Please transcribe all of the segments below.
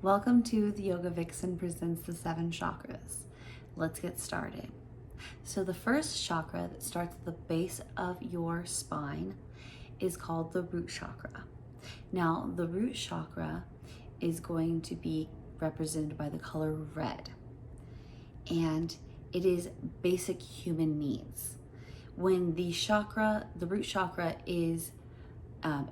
Welcome to the Yoga Vixen presents the 7 chakras. Let's get started. So the first chakra that starts at the base of your spine is called the root chakra. Now the root chakra is going to be represented by the color red, and it is basic human needs. When the root chakra is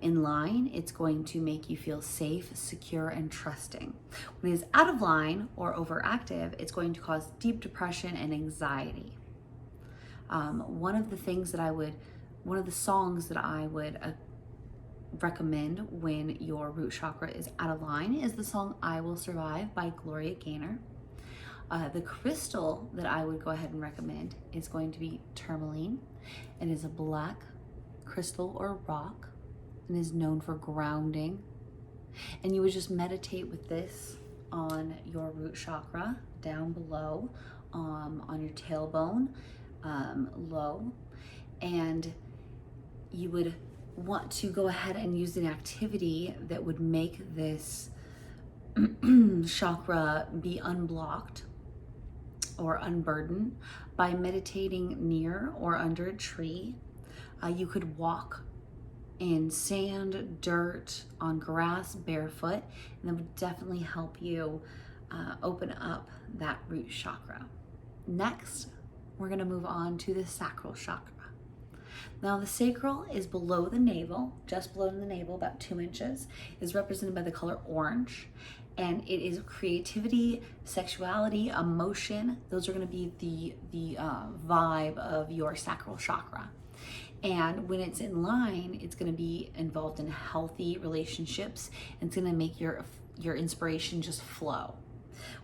in line, it's going to make you feel safe, secure, and trusting. When it is out of line or overactive, it's going to cause deep depression and anxiety. One of the songs that I would recommend when your root chakra is out of line is the song I Will Survive by Gloria Gaynor. The crystal that I would go ahead and recommend is going to be tourmaline. It is a black crystal or rock and is known for grounding. And you would just meditate with this on your root chakra down below, on your tailbone, low. And you would want to go ahead and use an activity that would make this chakra be unblocked or unburdened by meditating near or under a tree. You could walk in sand, dirt, on grass, barefoot, and that would definitely help you open up that root chakra. Next, we're going to move on to the sacral chakra. Now the sacral is below the navel, just below the navel, about 2 inches, is represented by the color orange, and it is creativity, sexuality, emotion. Those are going to be the vibe of your sacral chakra. And when it's in line, it's going to be involved in healthy relationships, and it's going to make your inspiration just flow.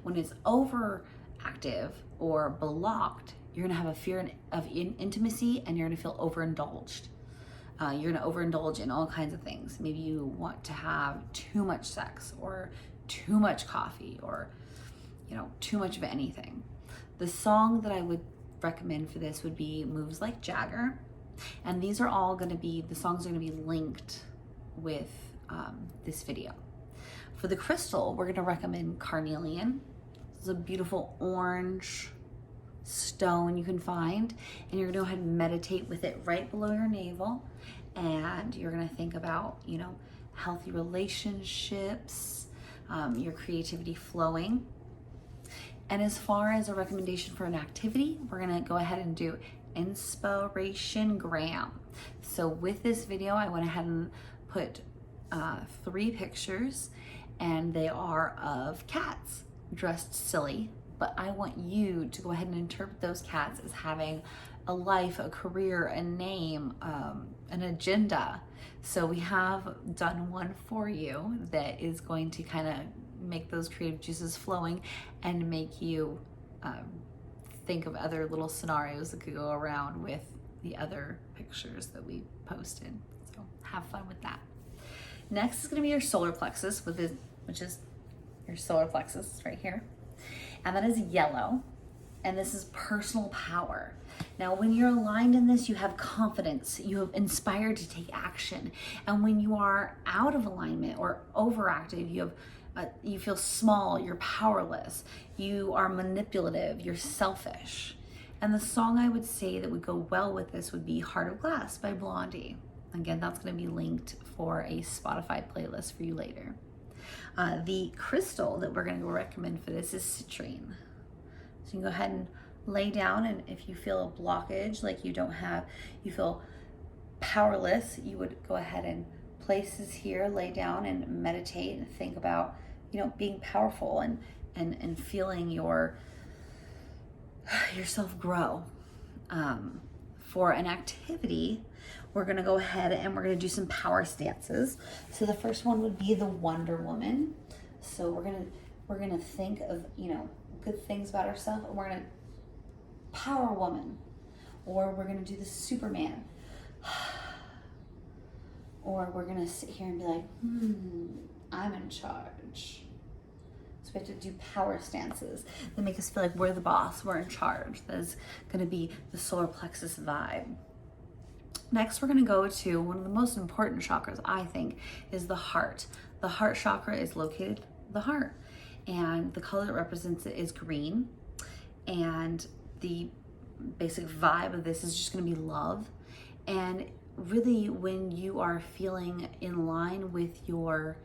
When it's overactive or blocked, you're going to have a fear of intimacy, and you're going to feel overindulged. You're going to overindulge in all kinds of things. Maybe you want to have too much sex, or too much coffee, or too much of anything. The song that I would recommend for this would be Moves Like Jagger. And these are all going to be, the songs are going to be linked with this video. For the crystal, we're going to recommend carnelian. It's a beautiful orange stone you can find, and you're going to go ahead and meditate with it right below your navel. And you're going to think about, healthy relationships, your creativity flowing. And as far as a recommendation for an activity, we're going to go ahead and do Inspiration Gram. So with this video, I went ahead and put 3 pictures, and they are of cats dressed silly, but I want you to go ahead and interpret those cats as having a life, a career, a name, an agenda. So we have done one for you that is going to kind of make those creative juices flowing and make you think of other little scenarios that could go around with the other pictures that we posted. So have fun with that. Next is going to be your solar plexus, which is your solar plexus right here. And that is yellow. And this is personal power. Now, when you're aligned in this, you have confidence, you have inspired to take action. And when you are out of alignment or overactive, you feel small, you're powerless, you are manipulative, you're selfish. And the song I would say that would go well with this would be Heart of Glass by Blondie. Again, that's going to be linked for a Spotify playlist for you later. The crystal that we're going to recommend for this is citrine. So you can go ahead and lay down, and if you feel a blockage, like you feel powerless, you would go ahead and place this here, lay down and meditate and think about, being powerful and feeling yourself grow. For an activity, we're going to go ahead and we're going to do some power stances. So the first one would be the Wonder Woman. So we're going to think of, good things about ourselves, and we're going to Power Woman, or we're going to do the Superman. Or we're going to sit here and be like, I'm in charge. So we have to do power stances that make us feel like we're the boss, we're in charge. That is going to be the solar plexus vibe. Next, we're going to go to one of the most important chakras, I think, is the heart. The heart chakra is located in the heart. And the color that represents it is green. And the basic vibe of this is just going to be love. And really, when you are feeling in line with your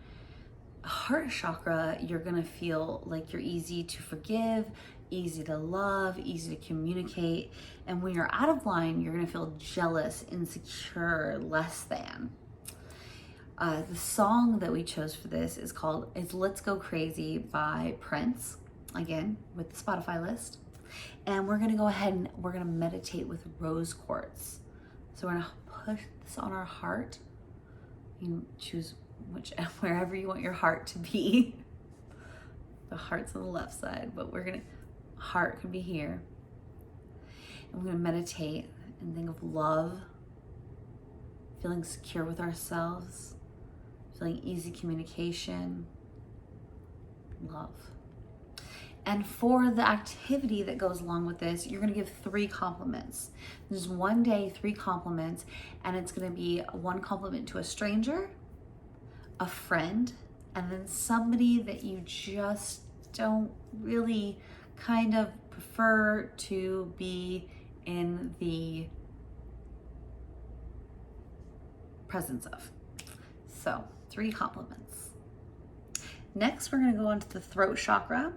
heart chakra, you're going to feel like you're easy to forgive, easy to love, easy to communicate. And when you're out of line, you're going to feel jealous, insecure, less than. The song that we chose for this is Let's Go Crazy by Prince, again, with the Spotify list. And we're gonna go ahead and we're gonna meditate with rose quartz. So we're gonna push this on our heart. You can choose wherever you want your heart to be. The heart's on the left side, but heart could be here. And we're gonna meditate and think of love, feeling secure with ourselves, feeling easy communication, love. And for the activity that goes along with this, you're gonna give 3 compliments. There's one day, 3 compliments, and it's gonna be 1 compliment to a stranger, a friend, and then somebody that you just don't really kind of prefer to be in the presence of. So 3 compliments. Next, we're gonna go on to the throat chakra.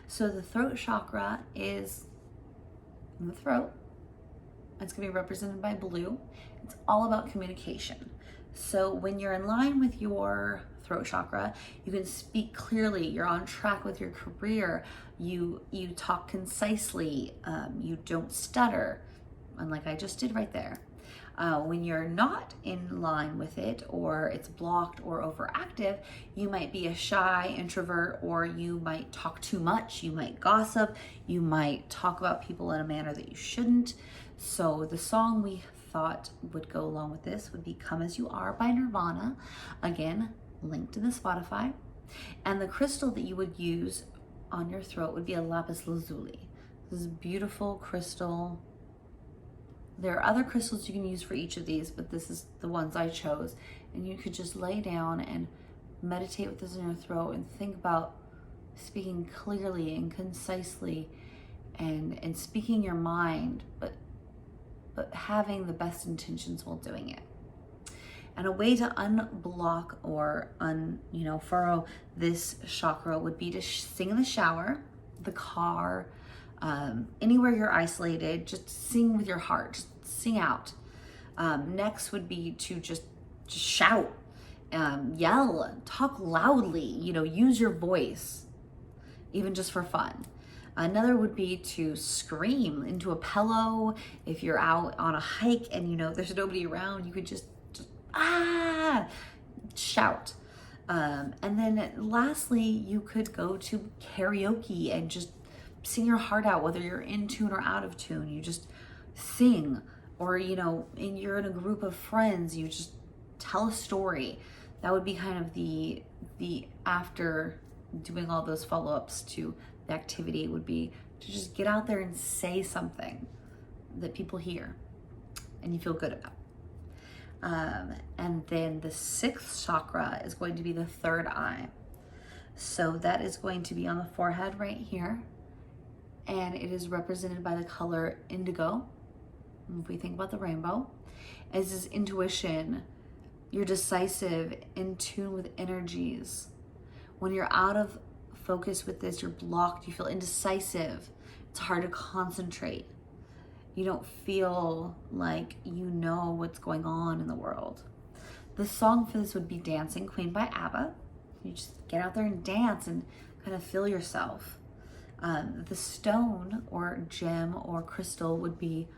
So the throat chakra is in the throat. It's gonna be represented by blue. It's all about communication. So when you're in line with your throat chakra, you can speak clearly, you're on track with your career, you talk concisely, you don't stutter, unlike I just did right there. When you're not in line with it, or it's blocked or overactive, you might be a shy introvert, or you might talk too much, you might gossip, you might talk about people in a manner that you shouldn't. So the song we thought would go along with this would be Come As You Are by Nirvana. Again, linked in the Spotify. And the crystal that you would use on your throat would be a lapis lazuli. This is a beautiful crystal. There are other crystals you can use for each of these, but this is the ones I chose. And you could just lay down and meditate with this in your throat and think about speaking clearly and concisely and speaking your mind, but having the best intentions while doing it. And a way to unblock or furrow this chakra would be to sing in the shower, the car, anywhere you're isolated. Just sing with your heart, just sing out. Next would be to just shout, yell, talk loudly, use your voice, even just for fun. Another would be to scream into a pillow. If you're out on a hike and there's nobody around, you could just shout. And then lastly, you could go to karaoke and just sing your heart out, whether you're in tune or out of tune. You just sing, or and you're in a group of friends, you just tell a story. That would be kind of the after doing all those follow-ups to the activity, would be to just get out there and say something that people hear and you feel good about. And then the 6th chakra is going to be the 3rd eye. So that is going to be on the forehead right here. And it is represented by the color indigo. If we think about the rainbow, as this intuition, you're decisive, in tune with energies. When you're out of focus with this, you're blocked, you feel indecisive. It's hard to concentrate. You don't feel like you know what's going on in the world. The song for this would be Dancing Queen by ABBA. You just get out there and dance and kind of feel yourself. The stone or gem or crystal would be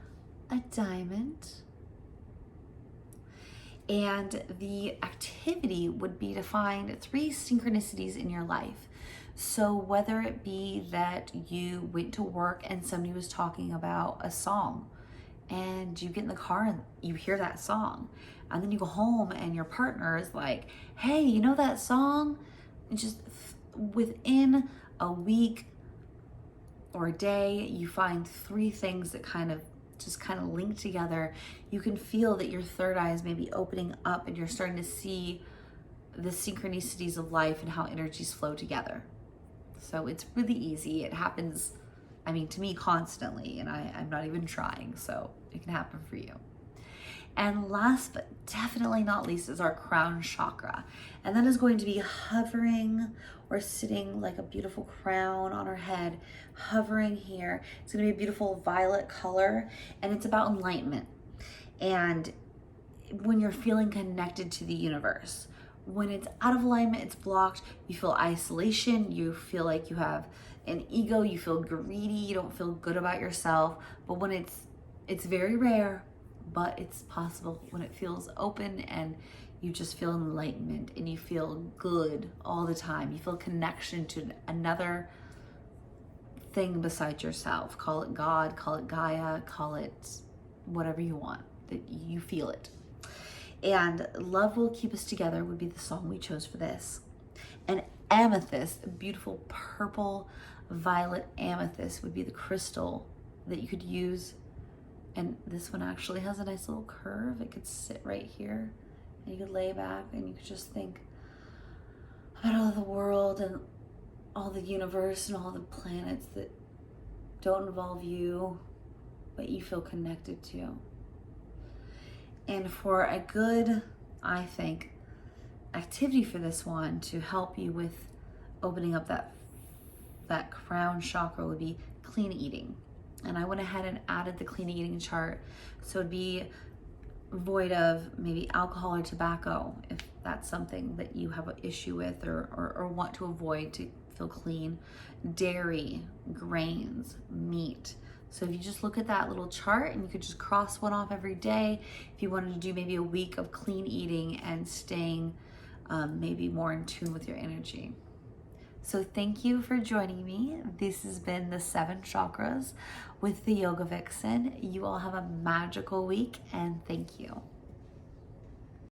a diamond. And the activity would be to find 3 synchronicities in your life. So whether it be that you went to work and somebody was talking about a song, and you get in the car and you hear that song, and then you go home and your partner is like, hey, you know that song? And just within a week or a day, you find 3 things that kind of link together. You can feel that your 3rd eye is maybe opening up and you're starting to see the synchronicities of life and how energies flow together. So it's really easy. It happens, I mean, to me constantly, and I'm not even trying, so it can happen for you. And last but definitely not least is our crown chakra. And that is going to be hovering or sitting like a beautiful crown on our head, hovering here. It's going to be a beautiful violet color, and it's about enlightenment. And when you're feeling connected to the universe, when it's out of alignment, it's blocked, you feel isolation, you feel like you have an ego, you feel greedy, you don't feel good about yourself. But when it's very rare, but it's possible when it feels open and you just feel enlightenment and you feel good all the time. You feel connection to another thing besides yourself. Call it God, call it Gaia, call it whatever you want, that you feel it. And Love Will Keep Us Together would be the song we chose for this. And amethyst, a beautiful purple violet amethyst, would be the crystal that you could use. And this one actually has a nice little curve. It could sit right here and you could lay back and you could just think about all the world and all the universe and all the planets that don't involve you, but you feel connected to. And for a good, I think, activity for this one to help you with opening up that crown chakra would be clean eating. And I went ahead and added the clean eating chart. So it'd be void of maybe alcohol or tobacco, if that's something that you have an issue with or want to avoid to feel clean. Dairy, grains, meat. So if you just look at that little chart and you could just cross one off every day, if you wanted to do maybe a week of clean eating and staying maybe more in tune with your energy. So thank you for joining me. This has been the 7 chakras with the Yoga Vixen. You all have a magical week, and thank you.